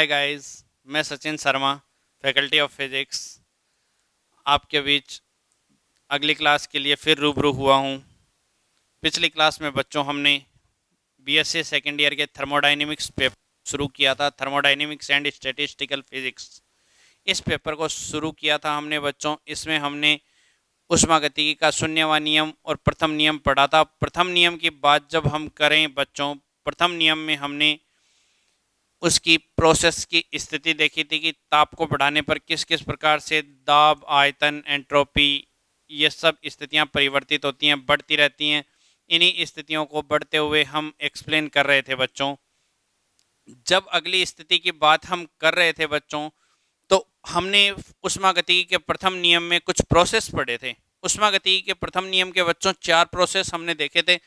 Hi guys, मैं Sachin Sharma, faculty of physics, आपके बीच अगली क्लास के लिए फिर रूबरू हुआ हूँ। पिछली क्लास में बच्चों हमने बीएससी सेकेंड ईयर के थर्मोडाइनमिक्स पेपर शुरू किया था, थर्मोडाइनमिक्स एंड स्टैटिस्टिकल फिजिक्स। इस पेपर को शुरू किया था हमने बच्चों, इसमें हमने ऊष्मागतिकी का शून्यवां नियम और प्रथम नियम पढ़ा था। प्रथम नियम की बात जब हम करें बच्चों, प्रथम नियम में हमने उसकी प्रोसेस की स्थिति देखी थी कि ताप को बढ़ाने पर किस किस प्रकार से दाब, आयतन, एंट्रोपी, ये सब स्थितियां परिवर्तित होती हैं, बढ़ती रहती हैं। इन्हीं स्थितियों को बढ़ते हुए हम एक्सप्लेन कर रहे थे बच्चों। जब अगली स्थिति की बात हम कर रहे थे बच्चों, तो हमने ऊष्मागतिकी के प्रथम नियम में कुछ प्रोसेस पढ़े थे। ऊष्मागतिकी के प्रथम नियम के बच्चों 4 प्रोसेस हमने देखे थे।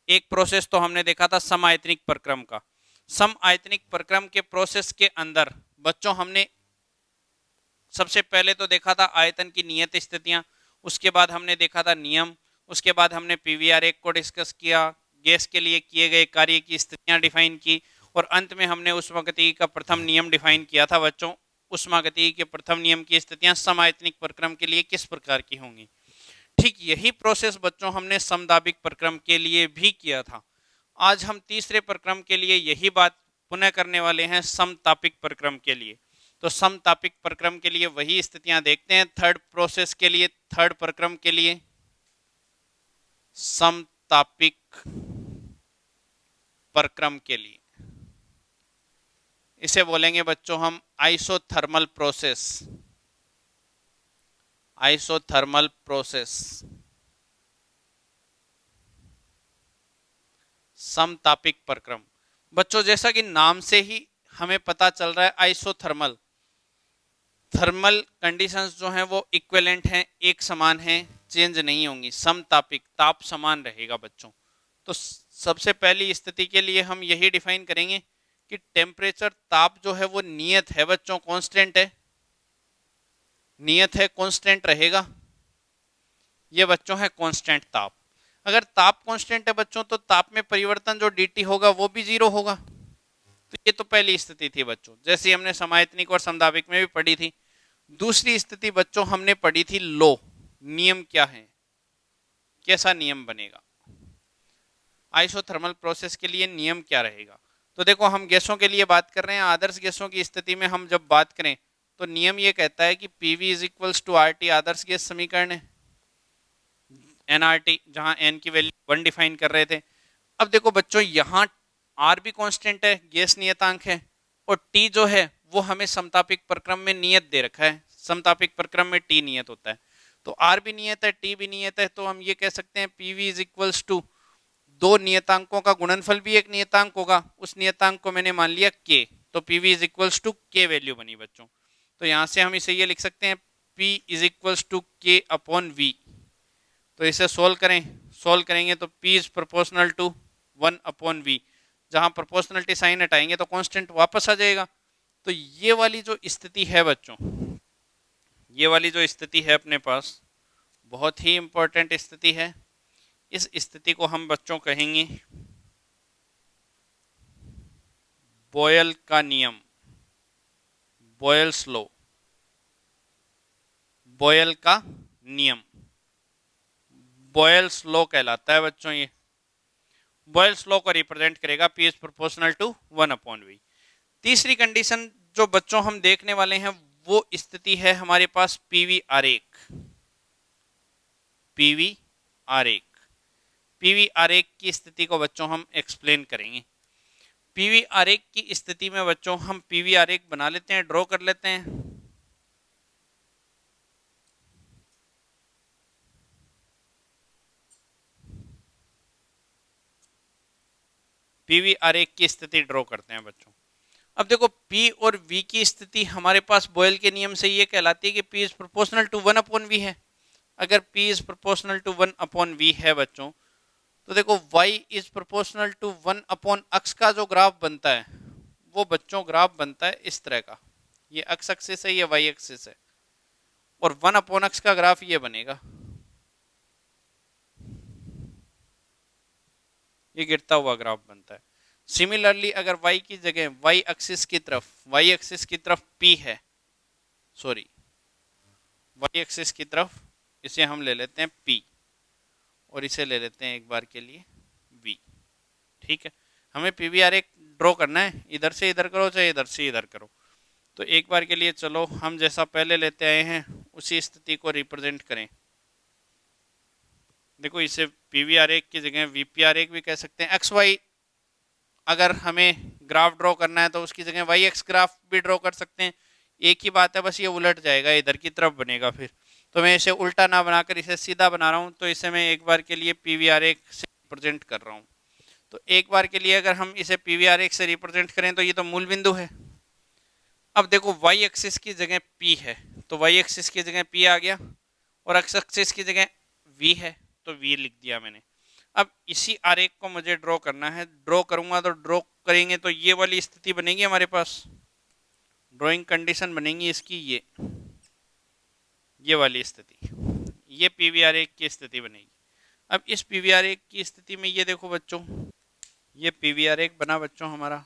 एक प्रोसेस तो हमने देखा था समआयतनिक प्रक्रम का। समआयतनिक प्रक्रम के प्रोसेस के अंदर बच्चों हमने सबसे पहले तो देखा था आयतन की नियत स्थितियां, उसके बाद हमने देखा था नियम, उसके बाद हमने पीवीआर 1 को डिस्कस किया, गैस के लिए किए गए कार्य की स्थितियां डिफाइन की, और अंत में हमने ऊष्मागतिकी का प्रथम नियम डिफाइन किया था बच्चों। ऊष्मागतिकी के प्रथम नियम की स्थितियां समआयतनिक प्रक्रम के लिए किस प्रकार की होंगी। ठीक यही प्रोसेस बच्चों हमने समदाबिक प्रक्रम के लिए भी किया था। आज हम तीसरे प्रक्रम के लिए यही बात पुनः करने वाले हैं समतापिक प्रक्रम के लिए। तो समतापिक प्रक्रम के लिए वही स्थितियां देखते हैं। थर्ड प्रोसेस के लिए, थर्ड प्रक्रम के लिए समतापिक प्रक्रम के लिए इसे बोलेंगे बच्चों हम आइसोथर्मल प्रोसेस। आइसोथर्मल प्रोसेस, समतापिक प्रक्रम। बच्चों जैसा कि नाम से ही हमें पता चल रहा है, आइसोथर्मल, थर्मल कंडीशंस जो हैं वो इक्विवेलेंट हैं, एक समान हैं, चेंज नहीं होंगी। समतापिक, ताप समान रहेगा बच्चों। तो सबसे पहली स्थिति के लिए हम यही डिफाइन करेंगे कि टेम्परेचर, ताप जो है वो नियत है बच्चों, कांस्टेंट है, नियत है, कांस्टेंट रहेगा। ये बच्चों है कांस्टेंट ताप। अगर ताप कांस्टेंट है बच्चों, तो ताप में परिवर्तन जो dt होगा वो भी 0 होगा। तो ये तो पहली स्थिति थी बच्चों, जैसे हमने समआयतनिक और समदाबिक में भी पढ़ी थी। दूसरी स्थिति बच्चों हमने पढ़ी थी लो। नियम क्या है, कैसा नियम बनेगा आइसोथर्मल प्रोसेस के लिए, नियम क्या रहेगा। तो देखो, हम गैसों के लिए बात कर रहे हैं। आदर्श गैसों की स्थिति में हम जब बात करें तो नियम ये कहता है कि PV is equals to R T, आदर्श गैस समीकरण है। एनआरटी, जहां एन की वैल्यू 1 डिफाइन कर रहे थे। अब देखो बच्चों, यहाँ आर भी कांस्टेंट है, गैस नियतांक है, और टी जो है वो हमें समतापिक प्रक्रम में नियत दे रखा है। समतापिक प्रक्रम में टी नियत होता है, तो आर भी नियत है, टी भी नियत है। तो हम ये कह सकते हैं पीवी इज इक्वल्स टू, दो नियतांकों का गुणनफल भी एक नियतांक होगा, उस नियतांक को मैंने मान लिया के, तो पीवी इज इक्वल्स टू के वैल्यू बनी बच्चों। तो यहां से हम इसे ये लिख सकते हैं P is equals to K upon V. तो इसे सोल्व करें, सोल्व करेंगे तो P is proportional to 1 upon V. जहां प्रोपोर्शनलिटी साइन हटाएंगे तो कांस्टेंट वापस आ जाएगा। तो ये वाली जो स्थिति है बच्चों, ये वाली जो स्थिति है अपने पास, बहुत ही इंपॉर्टेंट स्थिति है। इस स्थिति को हम बच्चों कहेंगे बॉयल का नियम, बॉयल्स लॉ, बॉयल का नियम, बॉयल्स लॉ कहलाता है बच्चों। ये बॉयल्स लॉ को रिप्रेजेंट करेगा, P is proportional to 1 upon V. तीसरी कंडीशन जो बच्चों हम देखने वाले हैं वो स्थिति है हमारे पास पीवी आरेख। पीवी आरेख, पीवी आरेख की स्थिति को बच्चों हम एक्सप्लेन करेंगे। पीवी आरेख की स्थिति में बच्चों हम पीवी आरेख बना लेते हैं, ड्रॉ कर लेते हैं। पीवी आरेख की स्थिति ड्रॉ करते हैं बच्चों। अब देखो, P और V की स्थिति हमारे पास बॉयल के नियम से ये कहलाती है कि P is proportional to 1 upon V है। अगर P is proportional to 1 upon V है बच्चों, तो देखो y is proportional to 1 upon x का जो ग्राफ बनता है वो बच्चों ग्राफ बनता है इस तरह का। ये अक्स एक्सिस है, ये y एक्सिस है, और 1 अपॉन अक्स का ग्राफ ये बनेगा, ये गिरता हुआ ग्राफ बनता है। सिमिलरली अगर y की जगह y एक्सिस की तरफ p है, सॉरी y एक्सिस की तरफ इसे हम ले लेते हैं p और इसे ले लेते हैं एक बार के लिए v। ठीक है, हमें PVR एक ड्रॉ करना है, इधर से इधर करो चाहे इधर से इधर करो। तो एक बार के लिए चलो हम जैसा पहले लेते आए हैं उसी स्थिति को रिप्रेजेंट करें। देखो इसे PVR1 की जगह VPR1 भी कह सकते हैं। XY अगर हमें ग्राफ ड्रॉ करना है तो उसकी जगह YX ग्राफ भी ड्रॉ कर सकते हैं। एक ही बात है, बस ये उलट जाएगा, इधर की तरफ बनेगा फिर। तो मैं इसे उल्टा ना बनाकर इसे सीधा बना रहा हूँ, तो इसे मैं एक बार के लिए PVR1 से रिप्रेजेंट कर रहा हूँ। तो एक बार के लिए अगर हम इसे PVR1 से रिप्रेजेंट करें तो ये तो मूल बिंदु है। अब देखो y एक्सिस की जगह p है तो y एक्सिस की जगह p आ गया और x एक्सिस की जगह v है तो v लिख दिया मैंने। अब इसी आरेख को मुझे ड्रॉ करना है, ड्रॉ करूंगा तो ड्रॉ करेंगे तो ये वाली स्थिति बनेगी हमारे पास, ड्राइंग कंडीशन बनेगी इसकी ये वाली स्थिति, ये PVR1 की स्थिति बनेगी। अब इस PVR1 की स्थिति में ये देखो बच्चों, ये PVR1 बना बच्चों हमारा।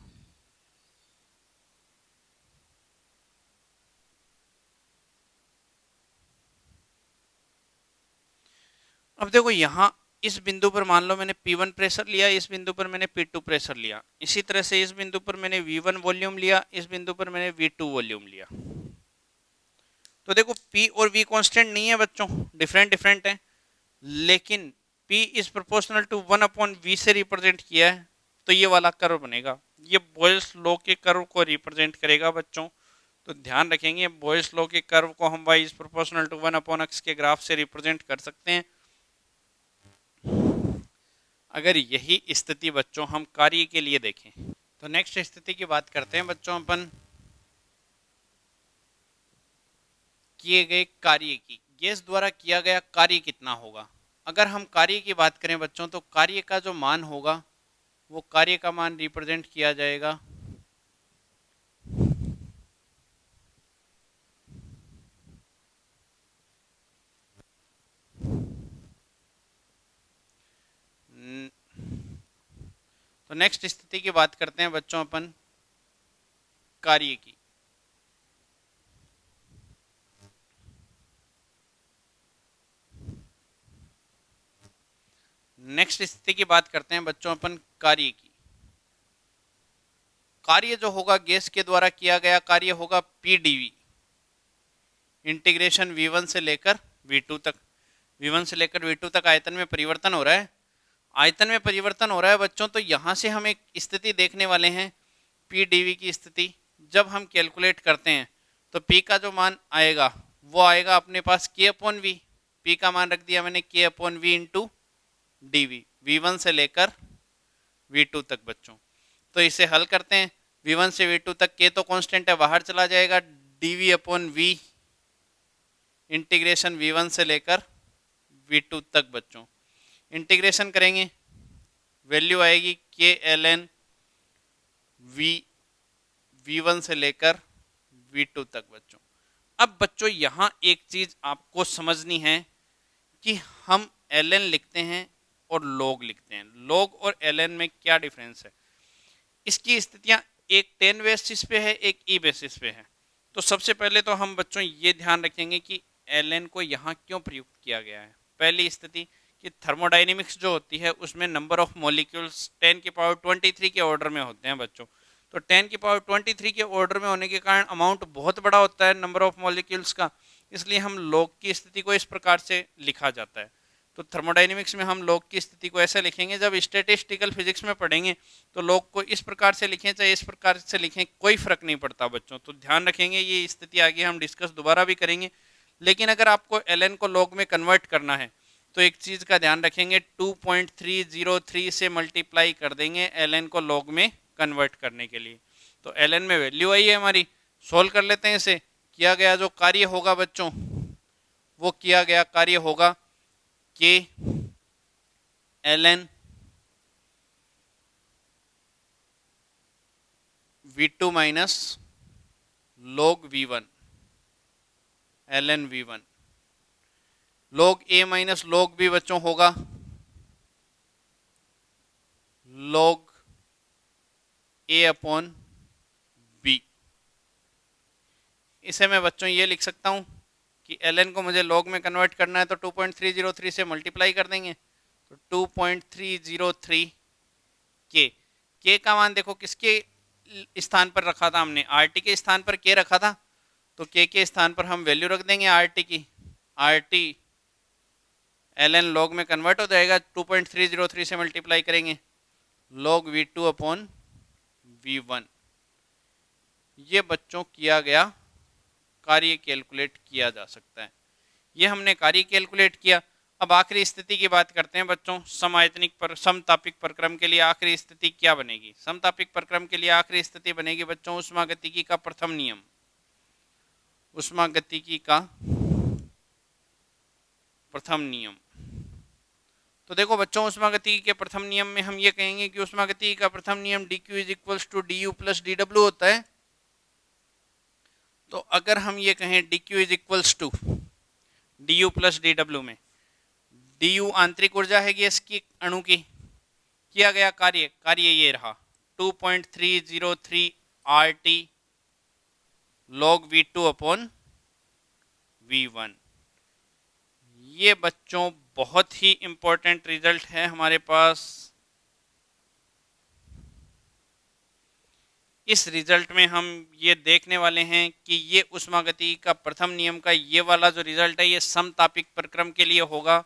अब देखो यहाँ इस बिंदु पर मान लो मैंने P1 प्रेशर लिया, इस बिंदु पर मैंने P2 प्रेशर लिया, इसी तरह से इस बिंदु पर मैंने V1 वॉल्यूम लिया, इस बिंदु पर मैंने V2 वॉल्यूम लिया। तो देखो P और V कांस्टेंट नहीं है बच्चों, डिफरेंट है, लेकिन P is proportional to 1/V से रिप्रेजेंट किया है तो ये वाला कर्व बनेगा, ये बॉयल्स लॉ के कर्व को रिप्रेजेंट करेगा बच्चों। तो ध्यान रखेंगे बॉयल्स लॉ के कर्व को हम y is proportional to 1/x के ग्राफ से रिप्रेजेंट कर सकते हैं। अगर यही स्थिति बच्चों हम कार्य के लिए देखें तो नेक्स्ट स्थिति की बात करते हैं बच्चों अपन किए गए कार्य की, गैस द्वारा किया गया कार्य कितना होगा। अगर हम कार्य की बात करें बच्चों तो कार्य का जो मान होगा वो कार्य का मान रिप्रेजेंट किया जाएगा तो नेक्स्ट स्थिति की बात करते हैं बच्चों अपन कार्य की। नेक्स्ट स्थिति की बात करते हैं बच्चों अपन कार्य की। कार्य जो होगा गैस के द्वारा किया गया कार्य होगा PdV, इंटीग्रेशन V1 से लेकर V2 तक, V1 से लेकर V2 तक आयतन में परिवर्तन हो रहा है, आयतन में परिवर्तन हो रहा है बच्चों। तो यहाँ से हम एक स्थिति देखने वाले हैं PdV की स्थिति। जब हम कैलकुलेट करते हैं तो P का जो मान आएगा वो आएगा अपने पास K/V, P का मान रख दिया मैंने K/V इंटू dV, V1 से लेकर V2 तक बच्चों। तो इसे हल करते हैं, V1 से V2 तक K तो कांस्टेंट है बाहर चला जाएगा, dV/V इंटीग्रेशन V1 से लेकर V2 तक बच्चों। इंटीग्रेशन करेंगे वैल्यू आएगी KLN V1 से लेकर V2 तक बच्चों। अब बच्चों यहाँ एक चीज आपको समझनी है कि हम ln लिखते हैं और log लिखते हैं, log और ln में क्या डिफरेंस है। इसकी स्थितियां एक 10 बेसिस पे है, एक ई बेसिस पे है। तो सबसे पहले तो हम बच्चों ये ध्यान रखेंगे कि ln को यहाँ क्यों प्रयुक्त किया गया है। पहली स्थिति कि थर्मोडाइनेमिक्स जो होती है उसमें नंबर ऑफ मॉलिक्यूल्स 10⁻23 के ऑर्डर में होते हैं बच्चों। तो 10⁻23 के ऑर्डर में होने के कारण अमाउंट बहुत बड़ा होता है नंबर ऑफ मॉलिक्यूल्स का, इसलिए हम log की स्थिति को इस प्रकार से लिखा जाता है। तो थर्मोडाइनेमिक्स में हम log की स्थिति को ऐसे लिखेंगे, जब स्टैटिस्टिकल फिजिक्स में पढ़ेंगे तो log को इस प्रकार से लिखें चाहे इस प्रकार से लिखें कोई फर्क नहीं पड़ता बच्चों। तो ध्यान रखेंगे, ये स्थिति आगे हम डिस्कस दोबारा भी करेंगे। लेकिन अगर आपको ln को log में कन्वर्ट करना है तो एक चीज़ का ध्यान रखेंगे, 2.303 से मल्टीप्लाई कर देंगे ln को log में कन्वर्ट करने के लिए। तो ln में वैल्यू आई है हमारी, सोल्व कर लेते हैं इसे। किया गया जो कार्य होगा बच्चों वो किया गया कार्य होगा K ln V2 minus log V1 ln V1, log A minus log B बच्चों होगा log A/B। इसे मैं बच्चों ये लिख सकता हूँ कि ln को मुझे log में कन्वर्ट करना है तो 2.303 से मल्टीप्लाई कर देंगे, तो 2.303 के का मान देखो किसके स्थान पर रखा था हमने, RT के स्थान पर के रखा था, तो के स्थान पर हम वैल्यू रख देंगे RT की। RT ln log में कन्वर्ट हो जाएगा, 2.303 से मल्टीप्लाई करेंगे, log V2/V1। ये बच्चों किया गया कार्य कैलकुलेट किया जा सकता है। ये हमने कार्य कैलकुलेट किया। अब आखिरी स्थिति की बात करते हैं बच्चों। समतापिक प्रक्रम के लिए आखिरी स्थिति क्या बनेगी? समतापिक प्रक्रम के लिए आखिरी स्थिति बनेगी बच्चों ऊष्मागतिकी का प्रथम नियम। ऊष्मागतिकी का प्रथम नियम। तो देखो बच्चों ऊष्मागतिकी के प्रथम नियम में हम ये कहेंगे कि ऊष्मागतिकी का प्रथम नियम dq = du + dw होता है। तो अगर हम ये कहें dq = du + dw में du आंतरिक ऊर्जा है गैस की अणु की, किया गया कार्य ये रहा 2.303 RT log V2/V1। ये बच्चों बहुत ही इंपॉर्टेंट रिजल्ट है हमारे पास। इस रिजल्ट में हम ये देखने वाले हैं कि ये ऊष्मागतिकी का प्रथम नियम का ये वाला जो रिजल्ट है ये समतापिक प्रक्रम के लिए होगा।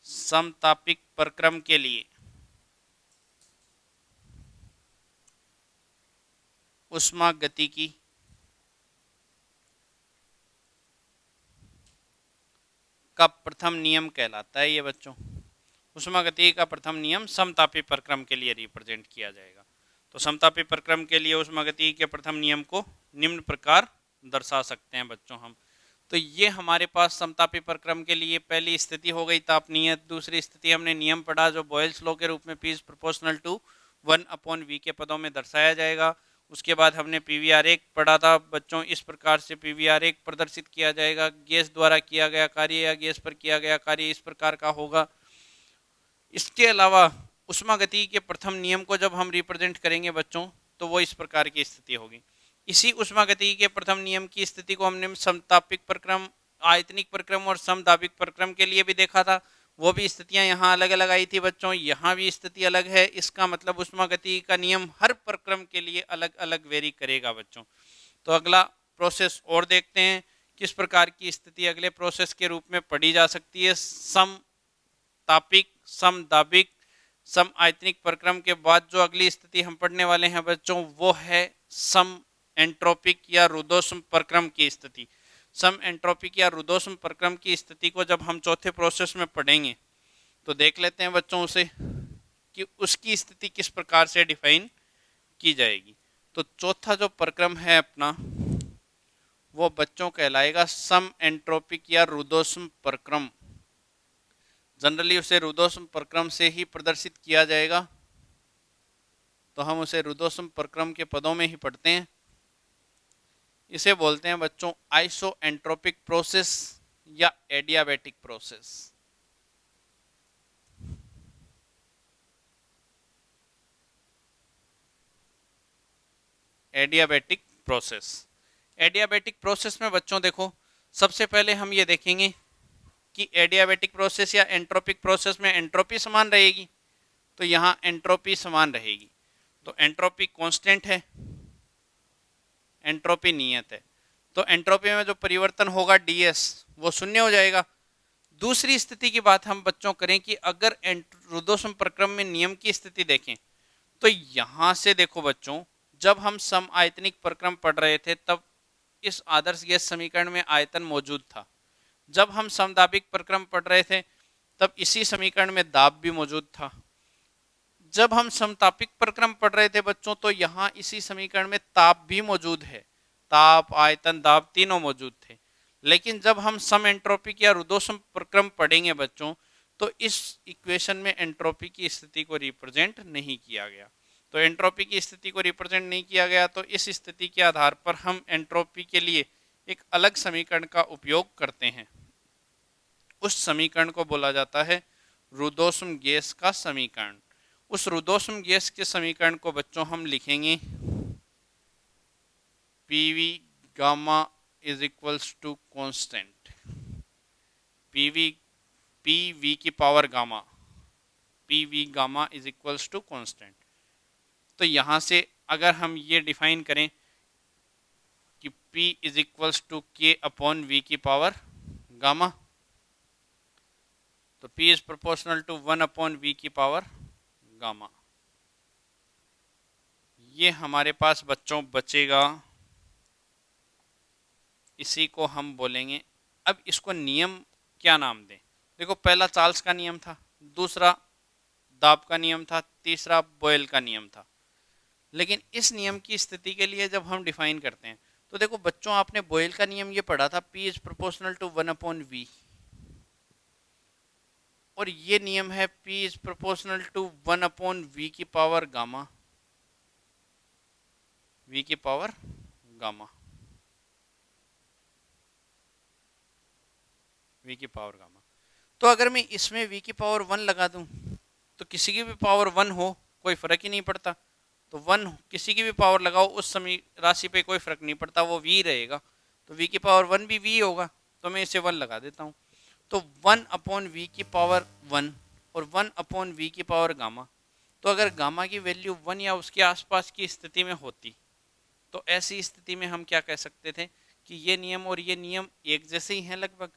समतापिक प्रक्रम के लिए ऊष्मागतिकी का प्रथम नियम कहलाता है। ये बच्चों ऊष्मागतिकी का प्रथम नियम समतापी प्रक्रम के लिए रिप्रेजेंट किया जाएगा। तो समतापी प्रक्रम के लिए ऊष्मागतिकी के प्रथम नियम को निम्न प्रकार दर्शा सकते हैं बच्चों हम। तो ये हमारे पास समतापी प्रक्रम के लिए पहली स्थिति हो गई तापनीय। दूसरी स्थिति हमने नियम पढ़ा जो बॉयल्स लॉ के रूप में P = 1/V के पदों में दर्शाया जाएगा। उसके बाद हमने PV आरेख पढ़ा था बच्चों। इस प्रकार से PV आरेख प्रदर्शित किया जाएगा। गैस द्वारा किया गया कार्य या गैस पर किया गया कार्य इस प्रकार का होगा। इसके अलावा ऊष्मागतिकी के प्रथम नियम को जब हम रिप्रेजेंट करेंगे बच्चों तो वो इस प्रकार की स्थिति होगी। इसी ऊष्मागतिकी के प्रथम नियम की स्थिति को हमने समतापिक प्रक्रम, आयतनिक प्रक्रम और समदाबिक प्रक्रम के लिए भी देखा था। वो भी स्थितियां यहाँ अलग अलग आई थी बच्चों। यहाँ भी स्थिति अलग है। इसका मतलब ऊष्मागतिकी का नियम हर प्रक्रम के लिए अलग अलग वेरी करेगा बच्चों। तो अगला प्रोसेस और देखते हैं किस प्रकार की स्थिति अगले प्रोसेस के रूप में पढ़ी जा सकती है। समतापिक, समदाबिक, सम आयतनिक प्रक्रम के बाद जो अगली स्थिति हम पढ़ने वाले हैं बच्चों वो है सम एंट्रोपिक या रुद्धोष्म प्रक्रम की स्थिति। सम एंट्रोपिक या रुद्धोष्म प्रक्रम की स्थिति को जब हम चौथे प्रोसेस में पढ़ेंगे तो देख लेते हैं बच्चों उसे कि उसकी स्थिति किस प्रकार से डिफाइन की जाएगी। तो चौथा जो प्रक्रम है अपना वो बच्चों कहलाएगा सम एंट्रोपिक या रुद्धोष्म प्रक्रम। जनरली उसे रुद्धोष्म प्रक्रम से ही प्रदर्शित किया जाएगा, तो हम उसे रुद्धोष्म प्रक्रम के पदों में ही पढ़ते हैं। इसे बोलते हैं बच्चों आइसो एंट्रोपिक प्रोसेस या adiabatic process. Adiabatic process. Adiabatic process में बच्चों देखो सबसे पहले हम ये देखेंगे कि एडियाबैटिक प्रोसेस या एंट्रोपिक प्रोसेस में एंट्रोपी समान रहेगी। तो यहाँ एंट्रोपी समान रहेगी, तो एंट्रोपी कांस्टेंट है, एंट्रोपी नियत है। तो एंट्रोपी में जो परिवर्तन होगा ds वो शून्य हो जाएगा। दूसरी स्थिति की बात हम बच्चों करें कि अगर रुद्धोष्म प्रक्रम में नियम की स्थिति देखें तो यहाँ से देखो बच्चों जब हम सम आयतनिक प्रक्रम पढ़ रहे थे तब इस आदर्श गैस समीकरण में आयतन मौजूद था। जब हम समदाबिक प्रक्रम पढ़ रहे थे तब इसी समीकरण में दाब भी मौजूद था। जब हम समतापिक प्रक्रम पढ़ रहे थे बच्चों तो यहाँ इसी समीकरण में ताप भी मौजूद है। ताप, आयतन, दाब तीनों मौजूद थे। लेकिन जब हम सम एंट्रोपिक या रुद्धोष्म प्रक्रम पढ़ेंगे बच्चों तो इस इक्वेशन में एंट्रोपी की स्थिति को रिप्रेजेंट नहीं किया गया। तो एंट्रोपी की स्थिति को रिप्रेजेंट नहीं किया गया तो इस स्थिति के आधार पर हम एंट्रोपी के लिए एक अलग समीकरण का उपयोग करते हैं। उस समीकरण को बोला जाता है रुद्धोष्म गैस का समीकरण। उस रुद्धोष्म गैस के समीकरण को बच्चों हम लिखेंगे PV gamma is equals to constant, PV की power gamma, PV gamma is equals to constant. तो यहाँ से अगर हम ये डिफाइन करें कि P is equals to K upon V की पावर गामा, तो P is proportional to 1 upon V की पावर गामा। ये हमारे पास बच्चों बचेगा, इसी को हम बोलेंगे। अब इसको नियम क्या नाम दें? देखो, पहला चार्ल्स का नियम था, दूसरा दाब का नियम था, तीसरा बॉयल का नियम था। लेकिन इस नियम की स्थिति के लिए जब हम डिफाइन करते हैं तो देखो बच्चों, आपने बॉयल का नियम ये पढ़ा था, P is proportional to 1 upon V, और ये नियम है P is proportional to 1 upon V की पावर गामा, वी की पावर गामा, वी की पावर गामा। तो अगर मैं इसमें वी की पावर 1 लगा दूं तो किसी की भी पावर 1 हो कोई फर्क ही नहीं पड़ता। तो 1 किसी की भी पावर लगाओ, उस समय राशि पे कोई फर्क नहीं पड़ता, वो वी रहेगा। तो वी की पावर 1 भी वी होगा, तो मैं इसे 1 लगा देता हूँ। तो 1 अपॉन वी की पावर 1 और 1 अपॉन वी की पावर गामा। तो अगर गामा की वैल्यू 1 या उसके आसपास की स्थिति में होती तो ऐसी स्थिति में हम क्या कह सकते थे कि ये नियम और ये नियम एक जैसे ही हैं लगभग।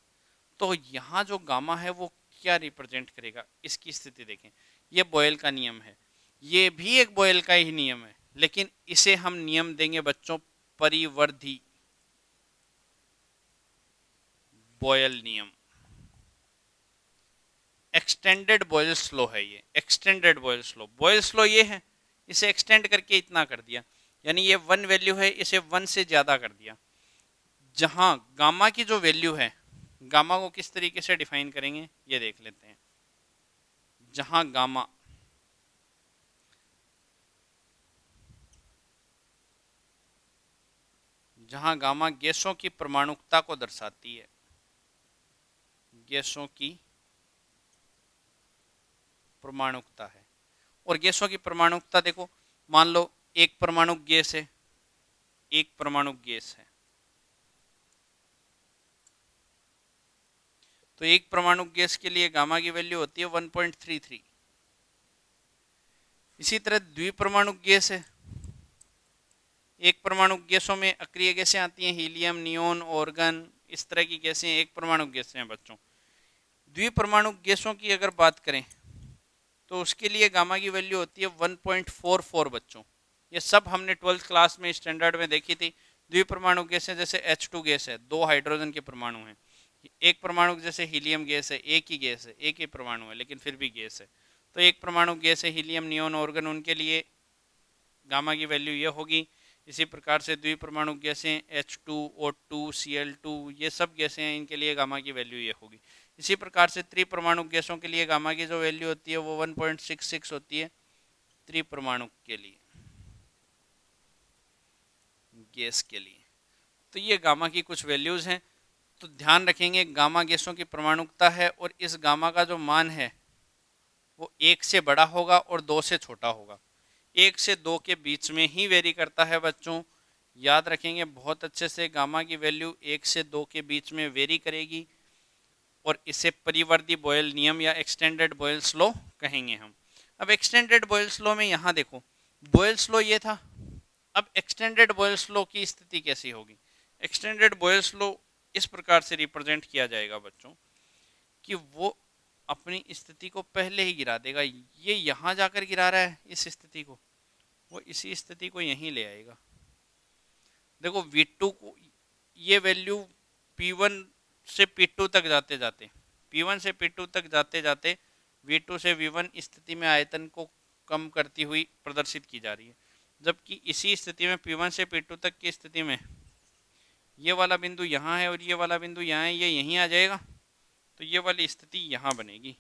तो यहाँ जो गामा है वो क्या रिप्रेजेंट करेगा, इसकी स्थिति देखें। ये बॉयल का नियम है, ये भी एक बॉयल का ही नियम है, लेकिन इसे हम नियम देंगे बच्चों परिवर्धी बॉयल नियम। एक्सटेंडेड बॉयल स्लो है ये, extended Boyle's law. Boyle's law ये है, इसे एक्सटेंड करके इतना कर दिया, यानी ये 1 वैल्यू है, इसे 1 से ज्यादा कर दिया। जहां गामा की जो वैल्यू है, गामा को किस तरीके से डिफाइन करेंगे ये देख लेते हैं। जहां गामा गैसों की परमाणुकता को दर्शाती है, गैसों की परमाणुकता है। और गैसों की परमाणुकता देखो, मान लो एक परमाणु गैस है, एक परमाणु गैस है, तो एक परमाणु गैस के लिए गामा की वैल्यू होती है 1.33। इसी तरह द्विपरमाणु गैस है, एक परमाणु गैसों में अक्रिय गैसें आती हैं, हीलियम, नियोन, ऑर्गन, इस तरह की गैसें एक परमाणु गैसें हैं बच्चों। द्विपरमाणु गैसों की अगर बात करें तो उसके लिए गामा की वैल्यू होती है 1.44 बच्चों। ये सब हमने 12th क्लास में स्टैंडर्ड में देखी थी। द्विपरमाणु गैसें जैसे H2 गैस है, 2 हाइड्रोजन के परमाणु हैं। एक परमाणु जैसे हीलियम गैस है, एक ही गैस है, एक ही परमाणु है लेकिन फिर भी गैस है। तो एक परमाणु गैस है हीलियम, नियोन, ऑर्गन, उनके लिए गामा की वैल्यू ये होगी। इसी प्रकार से द्विपरमाणु गैसें H2O2 Cl2 ये सब गैसें हैं, इनके लिए गामा की वैल्यू ये होगी। इसी प्रकार से त्रिपरमाणु गैसों के लिए गामा की जो वैल्यू होती है वो 1.66 होती है त्रिपरमाणु के लिए, गैस के लिए। तो ये गामा की कुछ वैल्यूज हैं। तो ध्यान रखेंगे, गामा गैसों की परमाणुकता है और इस गामा का जो मान है वो 1 से बड़ा होगा और 2 से छोटा होगा। 1 से 2 के बीच में ही वेरी करता है बच्चों, याद रखेंगे बहुत अच्छे से। गामा की वैल्यू 1 से 2 के बीच में वेरी करेगी और इसे परिवर्ती बॉयल नियम या एक्सटेंडेड बॉयल स्लो कहेंगे हम। अब एक्सटेंडेड बॉयल स्लो में यहाँ देखो, बॉयल स्लो ये था, अब एक्सटेंडेड बॉयल स्लो की स्थिति कैसी होगी। एक्सटेंडेड बॉयल स्लो इस प्रकार से रिप्रेजेंट किया जाएगा बच्चों कि वो अपनी स्थिति को पहले ही गिरा देगा। ये यहाँ जाकर गिरा रहा है इस स्थिति को, वो इसी स्थिति को यहीं ले आएगा। देखो V2 को ये वैल्यू P1 से P2 तक जाते जाते, P1 से P2 तक जाते जाते V2 से V1 स्थिति में आयतन को कम करती हुई प्रदर्शित की जा रही है। जबकि इसी स्थिति में P1 से P2 तक की स्थिति में ये वाला बिंदु यहाँ है और ये वाला बिंदु यहाँ है, ये यहीं आ जाएगा, तो ये वाली स्थिति यहाँ बनेगी,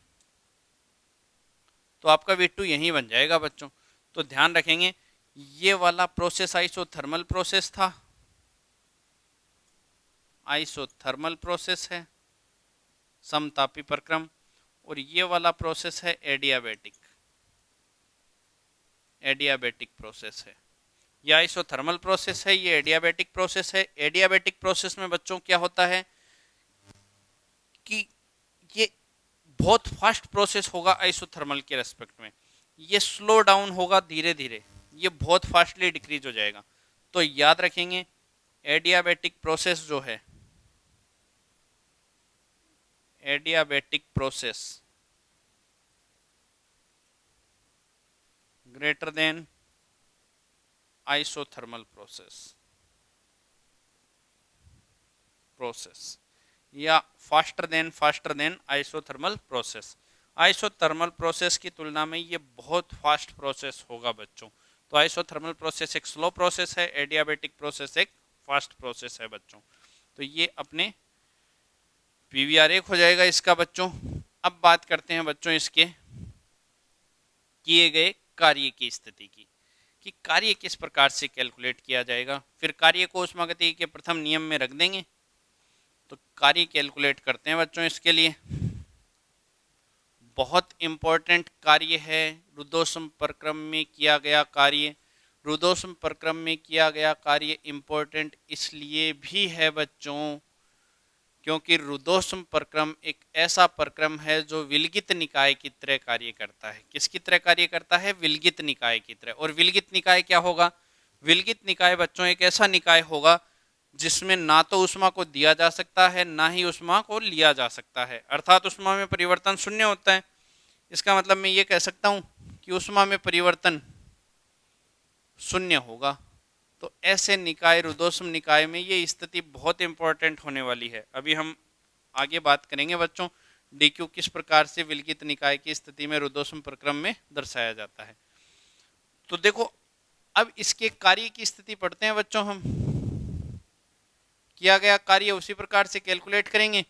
तो आपका V2 यहीं बन जाएगा बच्चों। तो ध्यान रखेंगे, ये वाला प्रोसेस आइसोथर्मल प्रोसेस था, आइसोथर्मल प्रोसेस है, समतापी प्रक्रम, और ये वाला प्रोसेस है एडियाबैटिक। एडियाबेटिक प्रोसेस है। ये आइसोथर्मल प्रोसेस है, ये एडियाबेटिक प्रोसेस है। एडियाबेटिक प्रोसेस में बच्चों क्या होता है कि ये बहुत फास्ट प्रोसेस होगा आइसोथर्मल के रेस्पेक्ट में, ये स्लो डाउन होगा धीरे धीरे, ये बहुत फास्टली डिक्रीज हो जाएगा। तो याद रखेंगे एडियाबेटिक प्रोसेस जो है, adiabatic process greater than isothermal process या faster than isothermal process. Isothermal process की तुलना में ये बहुत फास्ट प्रोसेस होगा बच्चों। तो आइसोथर्मल प्रोसेस एक स्लो प्रोसेस है, एडियाबेटिक प्रोसेस एक फास्ट प्रोसेस है बच्चों। तो ये अपने पीवीआर 1 हो जाएगा इसका बच्चों। अब बात करते हैं बच्चों इसके किए गए कार्य की स्थिति की, कि कार्य किस प्रकार से कैलकुलेट किया जाएगा। फिर कार्य को ऊष्मागतिकी के प्रथम नियम में रख देंगे। तो कार्य कैलकुलेट करते हैं बच्चों। इसके लिए बहुत इंपॉर्टेंट कार्य है रुद्धोष्म प्रक्रम में किया गया कार्य। रुद्धोष्म प्रक्रम में किया गया कार्य इंपॉर्टेंट इसलिए भी है बच्चों क्योंकि रुद्धोष्म प्रक्रम एक ऐसा प्रक्रम है जो विलगित निकाय की तरह कार्य करता है। किसकी तरह कार्य करता है? विलगित निकाय की तरह। और विलगित निकाय क्या होगा? विलगित निकाय बच्चों एक ऐसा निकाय होगा जिसमें ना तो ऊष्मा को दिया जा सकता है ना ही ऊष्मा को लिया जा सकता है, अर्थात ऊष्मा में परिवर्तन शून्य होता है। इसका मतलब मैं ये कह सकता हूं कि ऊष्मा में परिवर्तन शून्य होगा। तो ऐसे निकाय रुद्धोष्म निकाय में ये स्थिति बहुत इंपॉर्टेंट होने वाली है। अभी हम आगे बात करेंगे बच्चों डीक्यू किस प्रकार से विलगित निकाय की स्थिति में रुद्धोष्म प्रक्रम में दर्शाया जाता है। तो देखो अब इसके कार्य की स्थिति पढ़ते हैं बच्चों। हम किया गया कार्य उसी प्रकार से कैलकुलेट करेंगे।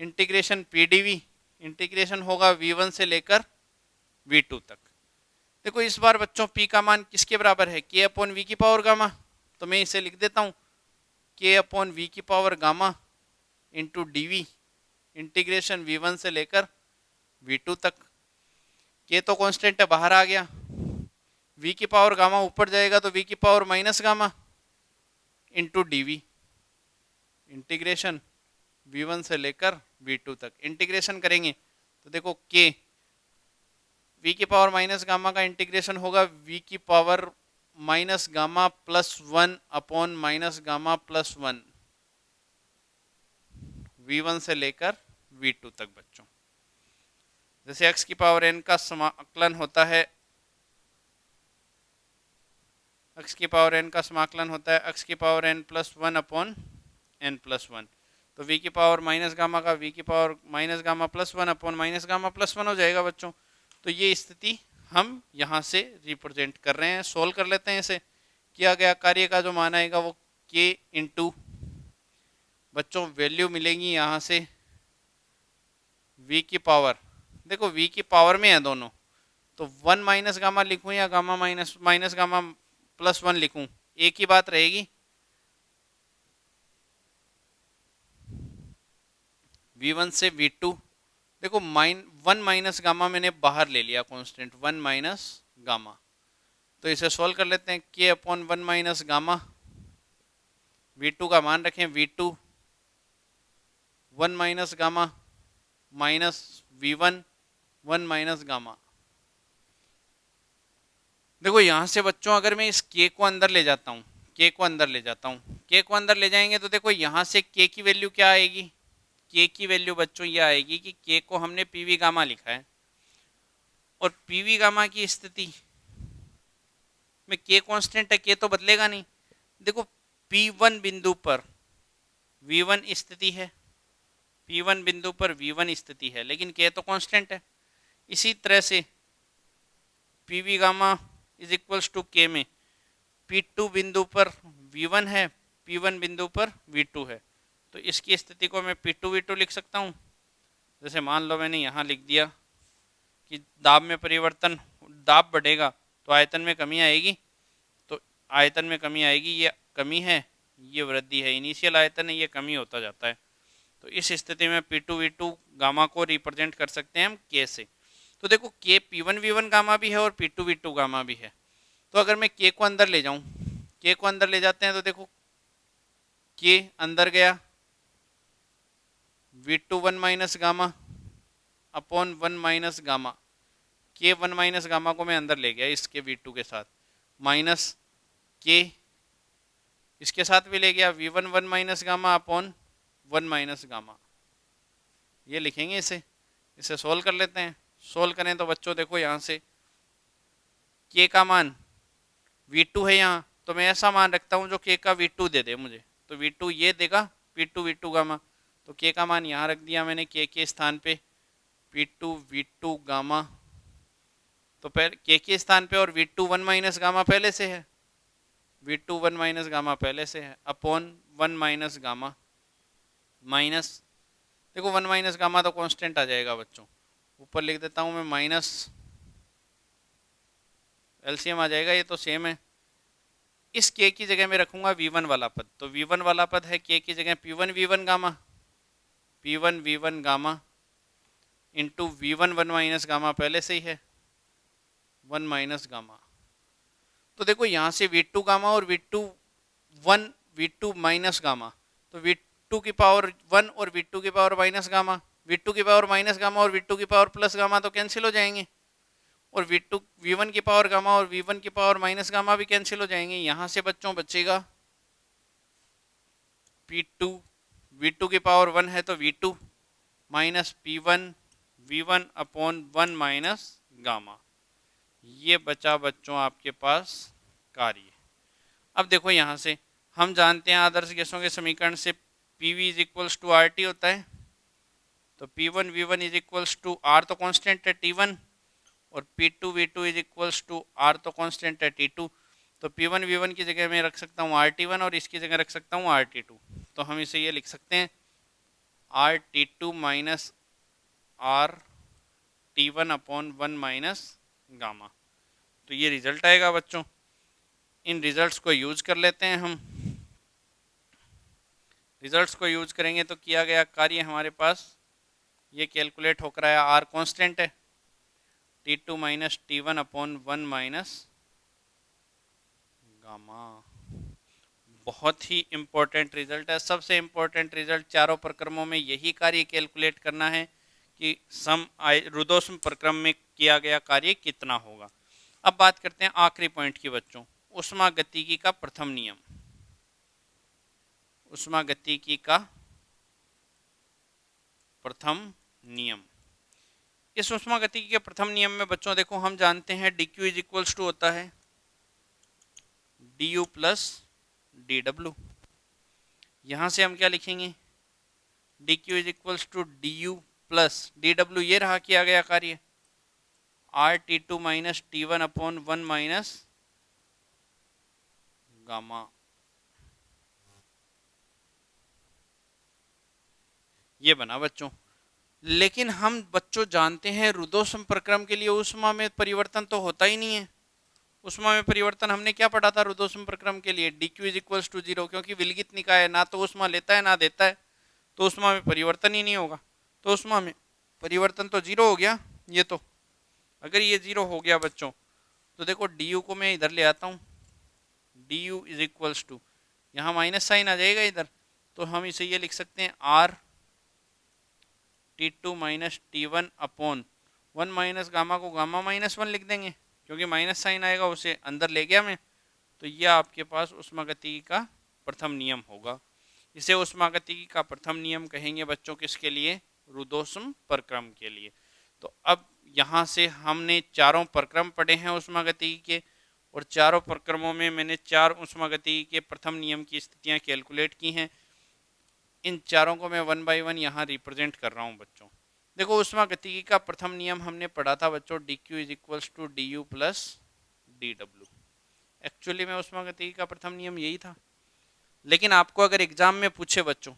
इंटीग्रेशन पीडीवी, इंटीग्रेशन होगा V1 से लेकर V2 तक। देखो इस बार बच्चों P का मान किसके बराबर है? K अपॉन V की पावर गामा। तो मैं इसे लिख देता हूँ K अपॉन V की power gamma into D, integration V1 से लेकर V2 तक। K तो कांस्टेंट है, बाहर आ गया। V की पावर गामा ऊपर जाएगा तो V की power minus gamma into D, integration V1 से लेकर V2 तक। इंटीग्रेशन करेंगे तो देखो K V की पावर माइनस गामा का इंटीग्रेशन होगा V की power minus gamma plus 1 upon minus gamma plus 1, V1 से लेकर V2 तक बच्चों। जैसे x की पावर n का समाकलन होता है, x की पावर n का समाकलन होता है x की power n plus 1 upon n plus 1। तो v की पावर माइनस गामा का v की power minus gamma plus 1 upon minus gamma plus 1 हो जाएगा बच्चों। तो ये स्थिति हम यहाँ से रिप्रेजेंट कर रहे हैं। सोल्व कर लेते हैं इसे। किया गया कार्य का जो मान आएगा वो k इंटू बच्चों वैल्यू मिलेंगी यहाँ से v की पावर, देखो v की पावर में है दोनों, तो 1 माइनस गामा लिखूं या गामा माइनस गामा प्लस 1 लिखूं, एक ही बात रहेगी। V1 से V2 देखो 1 माइनस गामा मैंने बाहर ले लिया कांस्टेंट, 1 माइनस गामा। तो इसे सॉल्व कर लेते हैं। K upon 1 minus gamma, V2 का मान रखें V2 1 minus gamma minus V1 1 minus gamma. देखो यहां से बच्चों अगर मैं इस K को अंदर ले जाता हूं, K को अंदर ले जाता हूं, K को अंदर ले जाएंगे तो देखो यहां से K की वैल्यू क्या आएगी? K की वैल्यू बच्चों ये आएगी कि K को हमने PV गामा लिखा है और PV गामा की स्थिति में K कांस्टेंट है, K तो बदलेगा नहीं। देखो P1 बिंदु पर V1 स्थिति है, P1 बिंदु पर V1 स्थिति है, लेकिन K तो कांस्टेंट है। इसी तरह से PV gamma is equals to K में P2 बिंदु पर V1 है, P1 बिंदु पर V2 है। तो इसकी स्थिति को मैं P2 V2 लिख सकता हूँ। जैसे मान लो मैंने यहाँ लिख दिया कि दाब में परिवर्तन, दाब बढ़ेगा तो आयतन में कमी आएगी, तो आयतन में कमी आएगी, ये कमी है ये वृद्धि है, इनिशियल आयतन है ये कमी होता जाता है। तो इस स्थिति में P2 V2 गामा को रिप्रेजेंट कर सकते हैं हम K से। तो देखो K P1 V1 गामा भी है और P2 V2 गामा भी है। तो अगर मैं के को अंदर ले जाऊं, के को अंदर ले जाते हैं तो देखो के अंदर गया, V2 1 minus gamma upon 1 minus gamma, के 1 माइनस गामा को मैं अंदर ले गया इसके V2 के साथ, माइनस के इसके साथ भी ले गया, V1 1 minus gamma upon 1 minus gamma, ये लिखेंगे इसे सोल्व कर लेते हैं। सोल्व करें तो बच्चों देखो यहाँ से के का मान V2 है यहाँ, तो मैं ऐसा मान रखता हूँ जो के का V2 दे दे मुझे, तो V2 ये देगा, V2 गामा, तो के का मान यहाँ रख दिया मैंने के स्थान पे, V2 गामा, तो पहले के स्थान पे, और V2 1 माइनस गामा पहले से है, V2 1 माइनस गामा पहले से है, अपॉन 1 माइनस गामा, माइनस देखो 1 माइनस गामा तो कांस्टेंट आ जाएगा बच्चों, ऊपर लिख देता हूँ मैं माइनस, एलसीएम आ जाएगा, ये तो सेम है। इस के की जगह में रखूंगा V1 वाला पद, तो V1 वाला पद है के की जगह P1 V1 gamma, P1 V1 gamma into V1 1 minus gamma पहले से ही है, 1 माइनस गामा, तो देखो यहाँ से V2 गामा और V2 माइनस गामा, तो V2 की पावर 1 और V2 की पावर माइनस गामा, V2 की पावर माइनस गामा और V2 की पावर प्लस गामा तो कैंसिल हो जाएंगे, और V1 की पावर गामा और V1 की पावर माइनस गामा भी कैंसिल हो जाएंगे। यहाँ से बच्चों बचेगा P2, V2 की पावर 1 है तो V2 minus P1 V1 upon 1 minus gamma, ये बचा बच्चों आपके पास कार्य। अब देखो यहाँ से हम जानते हैं आदर्श गैसों के समीकरण से PV is equals to RT होता है, तो P1 V1 is equals to R तो कांस्टेंट है T1, और P2 V2 is equals to R तो कांस्टेंट है T2, तो P1 V1 की जगह में रख सकता हूँ RT1 और इसकी जगह रख सकता हूँ RT2, तो हम इसे ये लिख सकते हैं RT2 minus RT1 upon 1 minus gamma, तो ये रिजल्ट आएगा बच्चों। इन रिजल्ट्स को यूज कर लेते हैं हम, रिजल्ट्स को यूज करेंगे तो किया गया कार्य हमारे पास ये कैलकुलेट होकर आया, R कांस्टेंट है, T2 minus T1 upon 1 minus gamma, बहुत ही इंपॉर्टेंट रिजल्ट है, सबसे इंपॉर्टेंट रिजल्ट चारों प्रक्रमों में यही कार्य कैलकुलेट करना है कि रुद्धोष्म प्रक्रम में किया गया कार्य कितना होगा। अब बात करते हैं आखिरी पॉइंट की बच्चों, ऊष्मागतिकी का प्रथम नियम, ऊष्मागतिकी का प्रथम नियम। इस ऊष्मागतिकी के प्रथम नियम में बच्चों देखो हम जानते हैं dq इज इक्वल्स टू होता है du प्लस dw, यहां से हम क्या लिखेंगे dq is equals to du plus dw, ये रहा किया गया कार्य RT2 minus T1 upon 1 minus gamma, ये बना बच्चों। लेकिन हम बच्चों जानते हैं रुद्धोष्म प्रक्रम के लिए ऊष्मा में परिवर्तन तो होता ही नहीं है, ऊष्मा में परिवर्तन हमने क्या पढ़ा था रुद्धोष्म प्रक्रम के लिए, dq इज इक्वल्स टू 0, क्योंकि विलगित निकाय ना तो ऊष्मा लेता है ना देता है, तो ऊष्मा में परिवर्तन ही नहीं होगा, तो ऊष्मा में परिवर्तन तो 0 हो गया। ये तो अगर ये 0 हो गया बच्चों तो देखो du को मैं इधर ले आता हूँ, du इज इक्वल्स टू, यहाँ माइनस साइन आ जाएगा इधर, तो हम इसे ये लिख सकते हैं RT2 minus T1 upon 1 minus gamma को गामा माइनस 1 लिख देंगे, क्योंकि माइनस साइन आएगा उसे अंदर ले गया मैं, तो यह आपके पास ऊष्मागतिकी का प्रथम नियम होगा। इसे ऊष्मागतिकी का प्रथम नियम कहेंगे बच्चों किसके लिए, रुद्धोष्म प्रक्रम के लिए। तो अब यहाँ से हमने चारों प्रक्रम पढ़े हैं ऊष्मागतिकी के, और चारों प्रक्रमों में मैंने 4 ऊष्मागतिकी के प्रथम नियम की स्थितियाँ कैलकुलेट की हैं। इन चारों को मैं 1 बाय 1 यहाँ रिप्रेजेंट कर रहा हूँ बच्चों। देखो ऊष्मागतिकी का प्रथम नियम हमने पढ़ा था बच्चों dq is equals to du plus dw, actually में ऊष्मागतिकी का प्रथम नियम यही था। लेकिन आपको अगर एग्जाम में पूछे बच्चों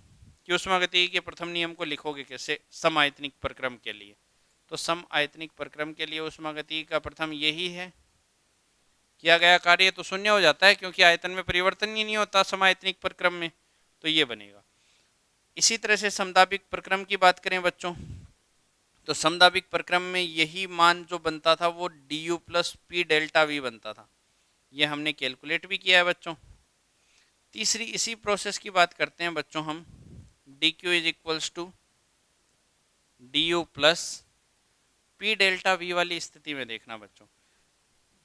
कि ऊष्मागतिकी के प्रथम नियम को लिखोगे कैसे समआयतनिक प्रक्रम के लिए, तो समआयतनिक प्रक्रम के लिए ऊष्मागतिकी का प्रथम यही है, किया गया कार्य तो शून्य हो जाता है क्योंकि आयतन में परिवर्तन ही नहीं होता समआयतनिक प्रक्रम में, तो ये बनेगा। इसी तरह से समदाबिक प्रक्रम की बात करें बच्चों, तो समदाबिक प्रक्रम में यही मान जो बनता था वो du plus p delta v बनता था, ये हमने कैलकुलेट भी किया है बच्चों। तीसरी इसी प्रोसेस की बात करते हैं बच्चों हम, D Q is equals to D U plus P delta V वाली स्थिति में देखना बच्चों,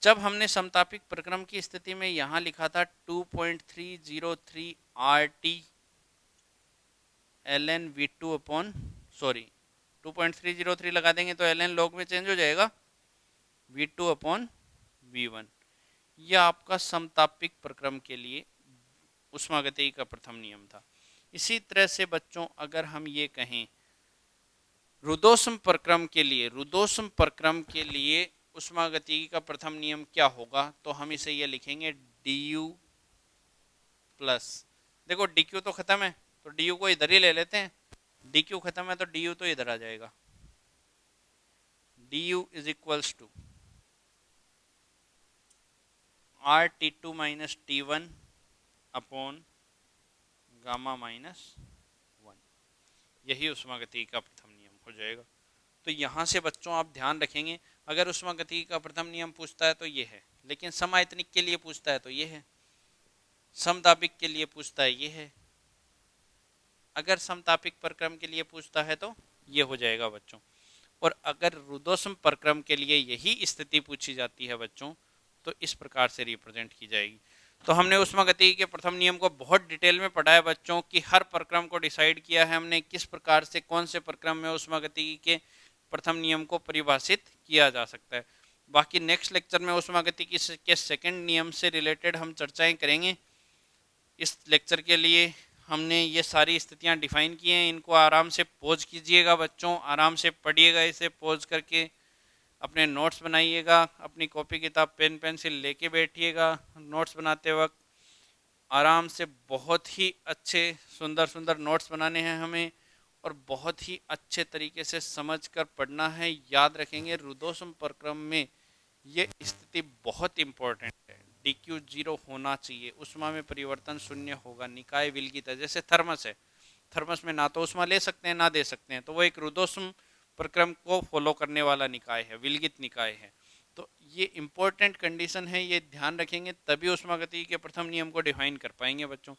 जब हमने समतापिक प्रक्रम की स्थिति में यहाँ लिखा था 2.303 R T L N V two upon, sorry 2.303 लगा देंगे तो एल एन लॉग में चेंज हो जाएगा, V two upon V one. यह आपका समतापिक प्रक्रम के लिए ऊष्मागतिकी का प्रथम नियम था। इसी तरह से बच्चों अगर हम ये कहें रुदोष्म प्रक्रम के लिए, रुदोष्म प्रक्रम के लिए ऊष्मागतिकी का प्रथम नियम क्या होगा, तो हम इसे ये लिखेंगे डी यू प्लस, देखो डी क्यू तो खत्म है तो डी यू को इधर ही ले लेते हैं, डी क्यू खत्म है तो डी यू तो इधर आ जाएगा, D U is equals to R T two minus T one upon gamma minus one, यही ऊष्मागतिकी का प्रथम नियम हो जाएगा। तो यहाँ से बच्चों आप ध्यान रखेंगे, अगर ऊष्मागतिकी का प्रथम नियम पूछता है तो ये है, लेकिन समायतनिक के लिए पूछता है तो ये है, समतापिक के लिए पूछता है ये है, अगर समतापिक प्रक्रम के लिए पूछता है तो ये हो जाएगा बच्चों। और अगर रुदोष्म प्रक्रम के लिए यही स्थिति पूछी जाती है बच्चों तो इस प्रकार से रिप्रेजेंट की जाएगी। तो हमने ऊष्मागतिकी के प्रथम नियम को बहुत डिटेल में पढ़ा है बच्चों कि हर प्रक्रम को डिसाइड किया है हमने किस प्रकार से कौन से प्रक्रम में ऊष्मागतिकी के प्रथम नियम को परिभाषित किया जा सकता है। बाकी नेक्स्ट लेक्चर में ऊष्मागतिकी के सेकंड नियम से रिलेटेड हम चर्चाएं करेंगे। इस लेक्चर के लिए हमने ये सारी स्थितियां डिफाइन की हैं, इनको आराम से पॉज कीजिएगा बच्चों, आराम से पढ़िएगा, इसे पॉज करके अपने नोट्स बनाइएगा, अपनी कॉपी किताब पेन पेंसिल लेके बैठिएगा, नोट्स बनाते वक्त आराम से बहुत ही अच्छे सुंदर सुंदर नोट्स बनाने हैं हमें और बहुत ही अच्छे तरीके से समझकर पढ़ना है। याद रखेंगे रुदोष्म प्रक्रम में ये स्थिति बहुत इंपॉर्टेंट है, डी क्यू जीरो होना चाहिए, उष्मा में परिवर्तन शून्य होगा, निकाय विलगित है, जैसे थर्मस है, थर्मस में ना तो उष्मा ले सकते हैं ना दे सकते हैं, तो वो एक रुदोष्म प्रक्रम को फॉलो करने वाला निकाय है, विलगित निकाय है। तो ये इंपॉर्टेंट कंडीशन है, ये ध्यान रखेंगे तभी ऊष्मागतिकी के प्रथम नियम को डिफाइन कर पाएंगे बच्चों।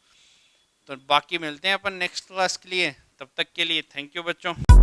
तो बाकी मिलते हैं अपन नेक्स्ट क्लास के लिए, तब तक के लिए थैंक यू बच्चों।